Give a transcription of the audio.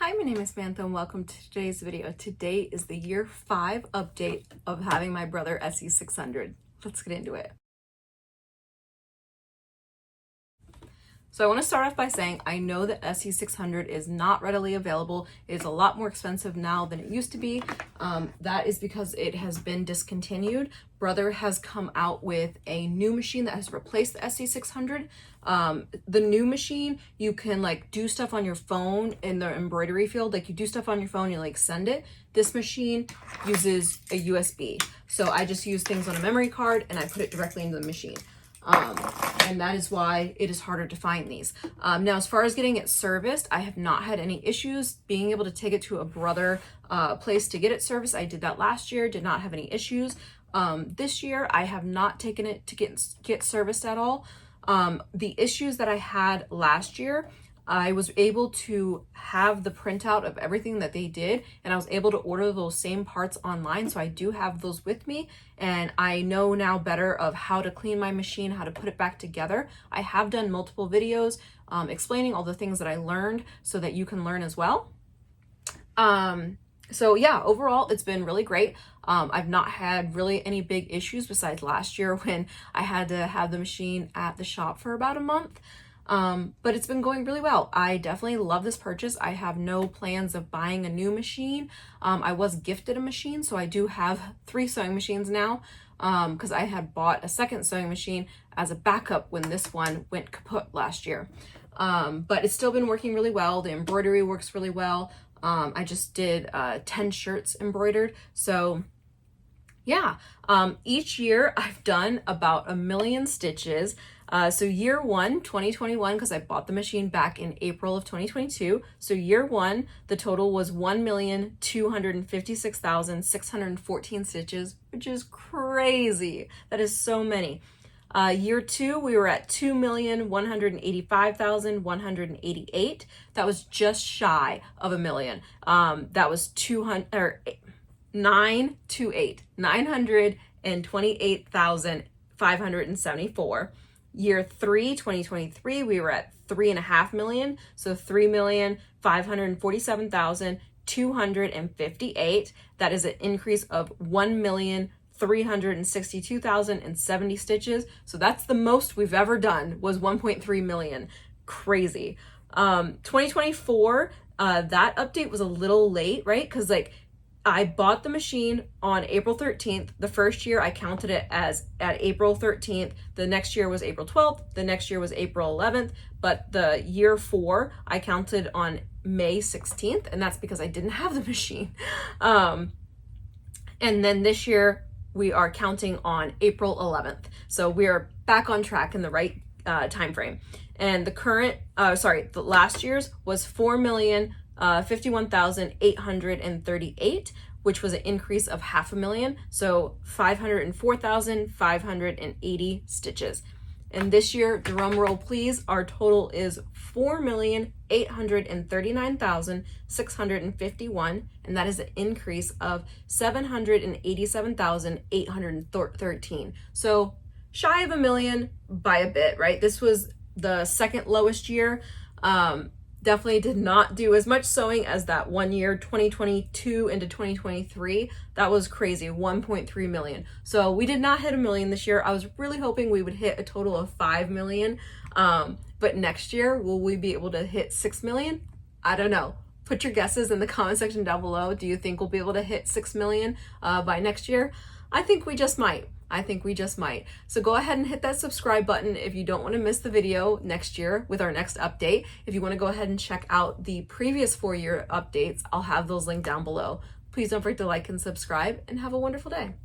Hi, my name is Samantha and welcome to today's video. Today is the year 5 update of having my brother SE600. Let's get into it. So I want to start off by saying I know that SE600 is not readily available. It is a lot more expensive now than it used to be. That is because it has been discontinued. Brother has come out with a new machine that has replaced the SE600. The new machine, you can like do stuff on your phone in the embroidery field. Like you do stuff on your phone, you like send it. This machine uses a USB. So I just use things on a memory card and I put it directly into the machine. And that is why it is harder to find these. Now, as far as getting it serviced, I have not had any issues being able to take it to a brother place to get it serviced. I did that last year, did not have any issues. This year, I have not taken it to get serviced at all. The issues that I had last year, I was able to have the printout of everything that they did, and I was able to order those same parts online. So I do have those with me, and I know now better of how to clean my machine, how to put it back together. I have done multiple videos explaining all the things that I learned so that you can learn as well. So yeah, overall, it's been really great. I've not had really any big issues besides last year when I had to have the machine at the shop for about a month. But it's been going really well. I definitely love this purchase. I have no plans of buying a new machine. I was gifted a machine, so I do have 3 sewing machines now, because I had bought a second sewing machine as a backup when this one went kaput last year. But it's still been working really well. The embroidery works really well. I just did 10 shirts embroidered. So yeah, each year I've done about 1 million stitches. So year 1, 2021, because I bought the machine back in April of 2022. So year 1, the total was 1,256,614 stitches, which is crazy. That is so many. Year 2, we were at 2,185,188. That was just shy of 1 million. That was 928,574. Year 3, 2023, we were at 3.5 million. So 3,547,258. That is an increase of 1,362,070 stitches. So that's the most we've ever done, was 1.3 million. Crazy. 2024, that update was a little late, right? Because like I bought the machine on April 13th. The first year I counted it as at April 13th. The next year was April 12th. The next year was April 11th. But the year 4, I counted on May 16th. And that's because I didn't have the machine. And then this year we are counting on April 11th. So we are back on track in the right time frame. And the current, the last year's was 4,051,838, which was an increase of 500,000. So 504,580 stitches. And this year, drum roll please, our total is 4,839,651, and that is an increase of 787,813. So shy of 1 million by a bit, right? This was the second lowest year. Definitely did not do as much sewing as that one year, 2022 into 2023. That was crazy, 1.3 million. So we did not hit 1 million this year. I was really hoping we would hit a total of 5 million. But next year, will we be able to hit 6 million? I don't know. Put your guesses in the comment section down below. Do you think we'll be able to hit 6 million by next year? I think we just might. So go ahead and hit that subscribe button if you don't want to miss the video next year with our next update. If you want to go ahead and check out the previous 4-year updates, I'll have those linked down below. Please don't forget to like and subscribe, and have a wonderful day.